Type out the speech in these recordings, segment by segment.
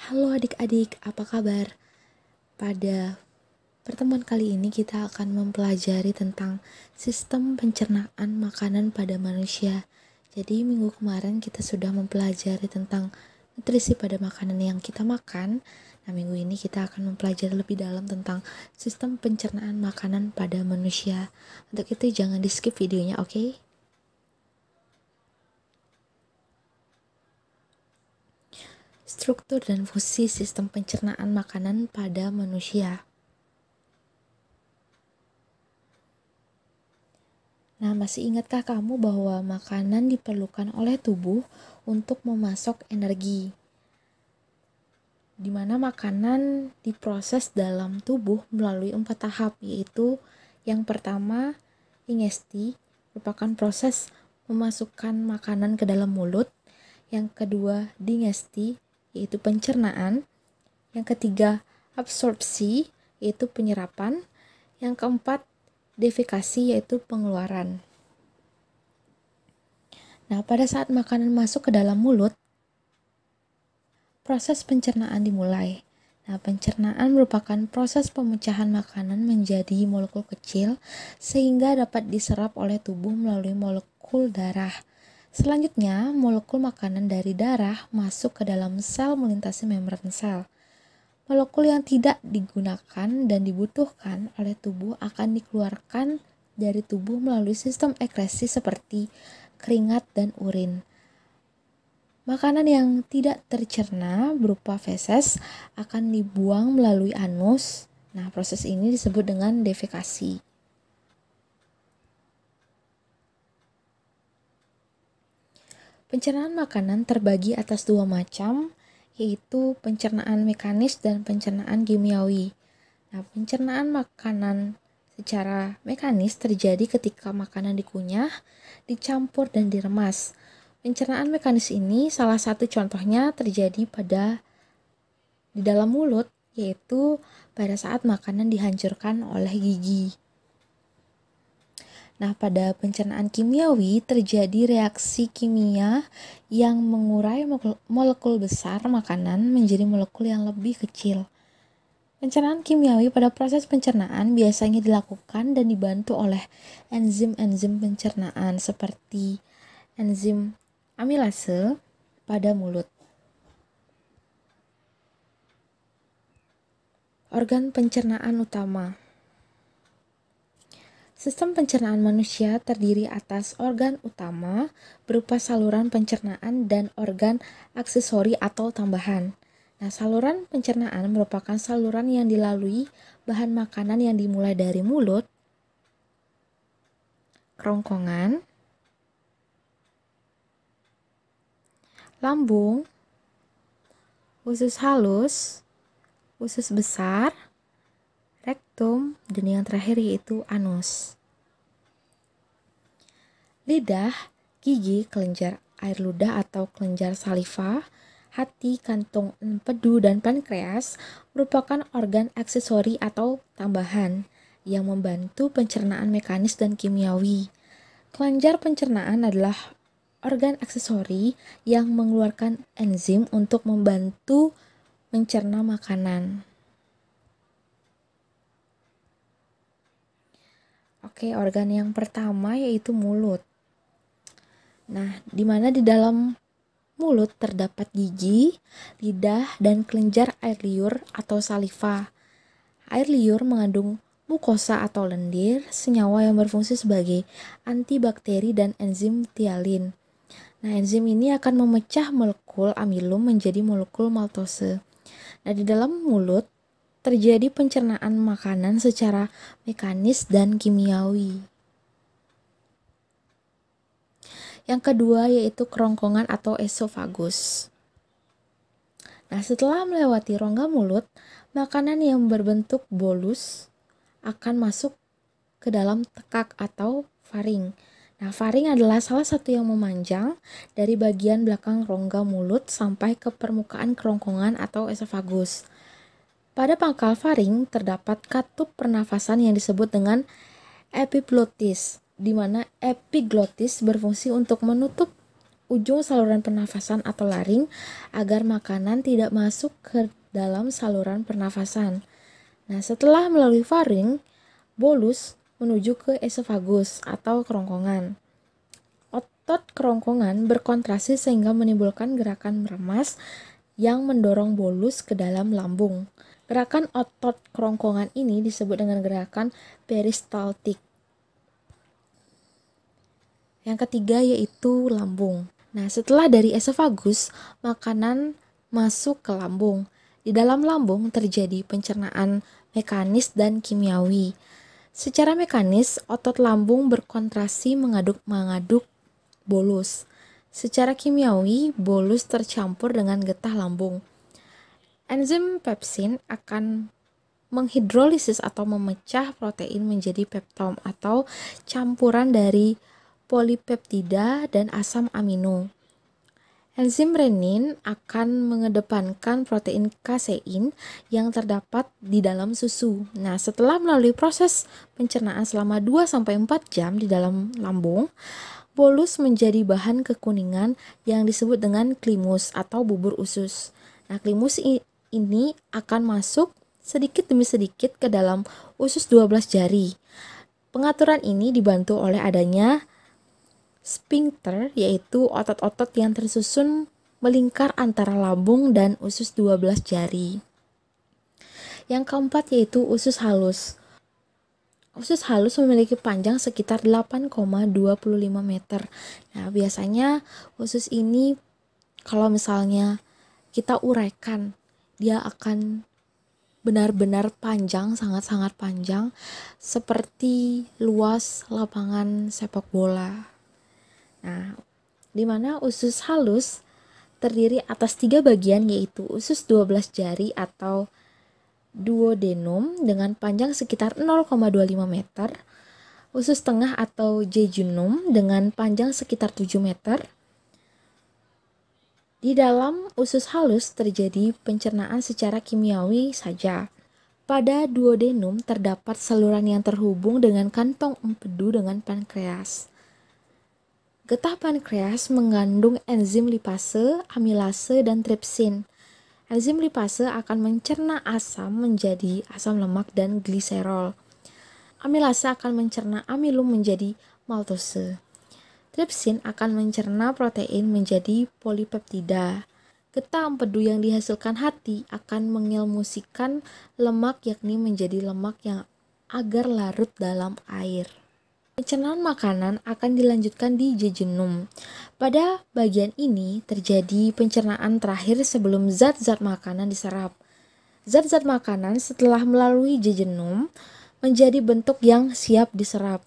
Halo adik-adik, apa kabar? Pada pertemuan kali ini kita akan mempelajari tentang sistem pencernaan makanan pada manusia. Jadi minggu kemarin kita sudah mempelajari tentang nutrisi pada makanan yang kita makan. Nah, minggu ini kita akan mempelajari lebih dalam tentang sistem pencernaan makanan pada manusia. Untuk itu jangan di skip videonya, oke? Struktur dan fungsi sistem pencernaan makanan pada manusia. Nah, masih ingatkah kamu bahwa makanan diperlukan oleh tubuh untuk memasok energi? Di mana makanan diproses dalam tubuh melalui 4 tahap, yaitu yang pertama, ingesti, merupakan proses memasukkan makanan ke dalam mulut. Yang kedua, digesti, yaitu pencernaan. Yang ketiga, absorpsi, yaitu penyerapan. Yang keempat, defekasi, yaitu pengeluaran. Nah, pada saat makanan masuk ke dalam mulut, proses pencernaan dimulai. Nah, pencernaan merupakan proses pemecahan makanan menjadi molekul kecil sehingga dapat diserap oleh tubuh melalui molekul darah. Selanjutnya, molekul makanan dari darah masuk ke dalam sel melintasi membran sel. Molekul yang tidak digunakan dan dibutuhkan oleh tubuh akan dikeluarkan dari tubuh melalui sistem ekskresi seperti keringat dan urin. Makanan yang tidak tercerna berupa feses akan dibuang melalui anus. Nah, proses ini disebut dengan defekasi. Pencernaan makanan terbagi atas 2 macam, yaitu pencernaan mekanis dan pencernaan kimiawi. Nah, pencernaan makanan secara mekanis terjadi ketika makanan dikunyah, dicampur, dan diremas. Pencernaan mekanis ini salah satu contohnya terjadi di dalam mulut, yaitu pada saat makanan dihancurkan oleh gigi. Nah, pada pencernaan kimiawi terjadi reaksi kimia yang mengurai molekul besar makanan menjadi molekul yang lebih kecil. Pencernaan kimiawi pada proses pencernaan biasanya dilakukan dan dibantu oleh enzim-enzim pencernaan seperti enzim amilase pada mulut. Organ pencernaan utama. Sistem pencernaan manusia terdiri atas organ utama berupa saluran pencernaan dan organ aksesori atau tambahan. Nah, saluran pencernaan merupakan saluran yang dilalui bahan makanan yang dimulai dari mulut, kerongkongan, lambung, usus halus, usus besar, rektum, dan yang terakhir yaitu anus. Lidah, gigi, kelenjar air ludah atau kelenjar saliva, hati, kantung empedu, dan pankreas merupakan organ aksesori atau tambahan yang membantu pencernaan mekanis dan kimiawi. Kelenjar pencernaan adalah organ aksesori yang mengeluarkan enzim untuk membantu mencerna makanan. Oke, organ yang pertama yaitu mulut. Nah, di mana di dalam mulut terdapat gigi, lidah, dan kelenjar air liur atau saliva. Air liur mengandung mukosa atau lendir, senyawa yang berfungsi sebagai antibakteri dan enzim tialin. Nah, enzim ini akan memecah molekul amilum menjadi molekul maltose. Nah, di dalam mulut terjadi pencernaan makanan secara mekanis dan kimiawi. Yang kedua yaitu kerongkongan atau esofagus. Nah, setelah melewati rongga mulut, makanan yang berbentuk bolus akan masuk ke dalam tekak atau faring. Nah, faring adalah salah satu yang memanjang dari bagian belakang rongga mulut sampai ke permukaan kerongkongan atau esofagus. Pada pangkal faring terdapat katup pernafasan yang disebut dengan epiglotis, di mana epiglotis berfungsi untuk menutup ujung saluran pernafasan atau laring agar makanan tidak masuk ke dalam saluran pernafasan. Nah, setelah melalui faring, bolus menuju ke esofagus atau kerongkongan. Otot kerongkongan berkontraksi sehingga menimbulkan gerakan meremas yang mendorong bolus ke dalam lambung. Gerakan otot kerongkongan ini disebut dengan gerakan peristaltik. Yang ketiga yaitu lambung. Nah, setelah dari esofagus, makanan masuk ke lambung. Di dalam lambung terjadi pencernaan mekanis dan kimiawi. Secara mekanis, otot lambung berkontraksi mengaduk bolus. Secara kimiawi, bolus tercampur dengan getah lambung. Enzim pepsin akan menghidrolisis atau memecah protein menjadi peptide atau campuran dari polipeptida dan asam amino. Enzim renin akan mengedepankan protein kasein yang terdapat di dalam susu. Nah, setelah melalui proses pencernaan selama 2-4 jam di dalam lambung, bolus menjadi bahan kekuningan yang disebut dengan klimus atau bubur usus. Nah, klimus ini akan masuk sedikit demi sedikit ke dalam usus 12 jari. Pengaturan ini dibantu oleh adanya sphincter, yaitu otot-otot yang tersusun melingkar antara lambung dan usus 12 jari. Yang keempat yaitu usus halus. Usus halus memiliki panjang sekitar 8,25 meter. Nah, biasanya usus ini kalau misalnya kita uraikan, dia akan benar-benar panjang, sangat-sangat panjang, seperti luas lapangan sepak bola. Nah, di mana usus halus terdiri atas 3 bagian, yaitu usus 12 jari atau duodenum dengan panjang sekitar 0,25 meter, usus tengah atau jejunum dengan panjang sekitar 7 meter. Di dalam usus halus terjadi pencernaan secara kimiawi saja. Pada duodenum terdapat saluran yang terhubung dengan kantong empedu dengan pankreas. Getah pankreas mengandung enzim lipase, amilase, dan tripsin. Enzim lipase akan mencerna asam menjadi asam lemak dan gliserol. Amilase akan mencerna amilum menjadi maltose. Tripsin akan mencerna protein menjadi polipeptida. Getah empedu yang dihasilkan hati akan mengilmusikan lemak yakni menjadi lemak yang agar larut dalam air. Pencernaan makanan akan dilanjutkan di jejunum. Pada bagian ini terjadi pencernaan terakhir sebelum zat-zat makanan diserap. Zat-zat makanan setelah melalui jejunum menjadi bentuk yang siap diserap.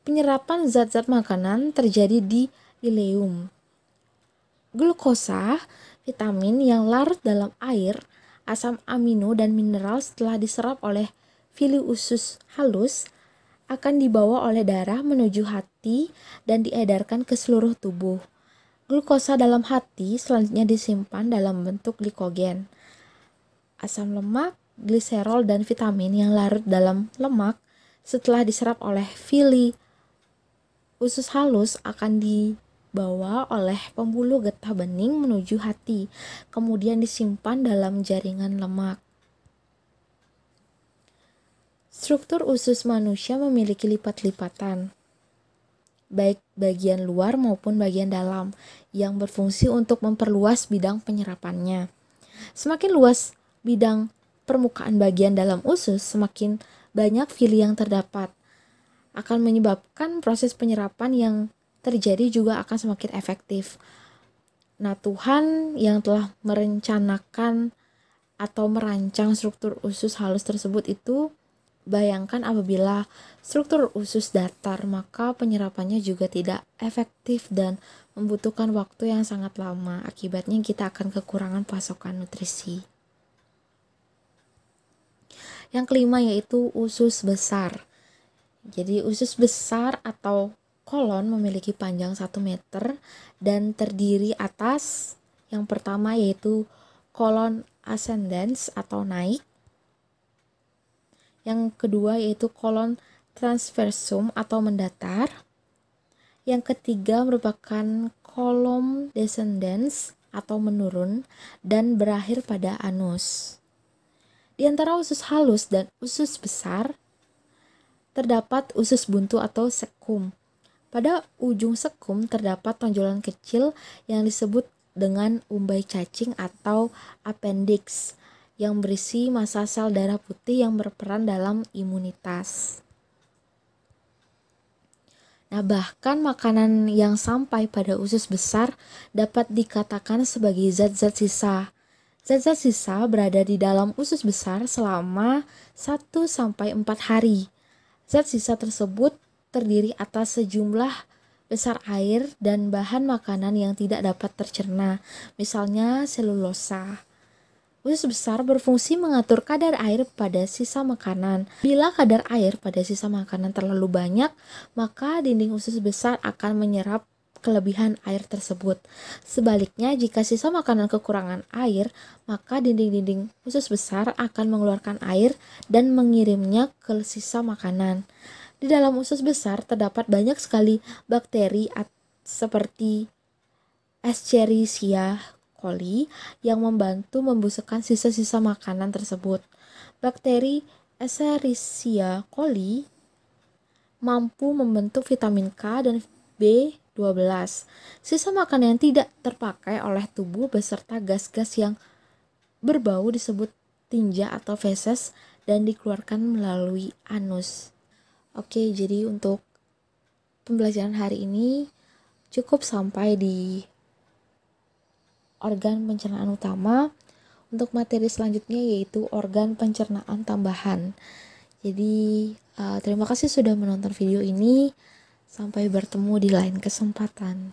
Penyerapan zat-zat makanan terjadi di ileum. Glukosa, vitamin yang larut dalam air, asam amino dan mineral setelah diserap oleh villi usus halus akan dibawa oleh darah menuju hati dan diedarkan ke seluruh tubuh. Glukosa dalam hati selanjutnya disimpan dalam bentuk glikogen. Asam lemak, gliserol, dan vitamin yang larut dalam lemak setelah diserap oleh villi usus halus akan dibawa oleh pembuluh getah bening menuju hati, kemudian disimpan dalam jaringan lemak. Struktur usus manusia memiliki lipat-lipatan, baik bagian luar maupun bagian dalam, yang berfungsi untuk memperluas bidang penyerapannya. Semakin luas bidang permukaan bagian dalam usus, semakin banyak villi yang terdapat. Akan menyebabkan proses penyerapan yang terjadi juga akan semakin efektif. Nah, Tuhan yang telah merencanakan atau merancang struktur usus halus tersebut itu, bayangkan apabila struktur usus datar, maka penyerapannya juga tidak efektif dan membutuhkan waktu yang sangat lama. Akibatnya kita akan kekurangan pasokan nutrisi. Yang kelima yaitu usus besar. Jadi usus besar atau kolon memiliki panjang 1 meter dan terdiri atas yang pertama yaitu kolon ascendens atau naik. Yang kedua yaitu kolon transversum atau mendatar. Yang ketiga merupakan kolom descendens atau menurun dan berakhir pada anus. Di antara usus halus dan usus besar terdapat usus buntu atau sekum. Pada ujung sekum terdapat tonjolan kecil yang disebut dengan umbai cacing atau appendix yang berisi massa sel darah putih yang berperan dalam imunitas. Nah, bahkan makanan yang sampai pada usus besar dapat dikatakan sebagai zat-zat sisa. Zat-zat sisa berada di dalam usus besar selama 1-4 hari. Zat sisa tersebut terdiri atas sejumlah besar air dan bahan makanan yang tidak dapat tercerna, misalnya selulosa. Usus besar berfungsi mengatur kadar air pada sisa makanan. Bila kadar air pada sisa makanan terlalu banyak, maka dinding usus besar akan menyerap kelebihan air tersebut. Sebaliknya, jika sisa makanan kekurangan air, maka dinding-dinding usus besar akan mengeluarkan air dan mengirimnya ke sisa makanan. Di dalam usus besar terdapat banyak sekali bakteri seperti Escherichia coli yang membantu membusukkan sisa-sisa makanan tersebut. Bakteri Escherichia coli mampu membentuk vitamin K dan B12. Sisa makanan yang tidak terpakai oleh tubuh beserta gas-gas yang berbau disebut tinja atau feses dan dikeluarkan melalui anus. Oke, jadi untuk pembelajaran hari ini cukup sampai di organ pencernaan utama. Untuk materi selanjutnya yaitu organ pencernaan tambahan. Jadi terima kasih sudah menonton video ini. Sampai bertemu di lain kesempatan.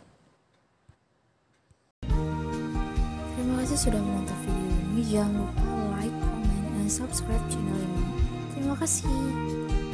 Terima kasih sudah menonton video ini. Jangan lupa like, comment, dan subscribe channel ini. Terima kasih.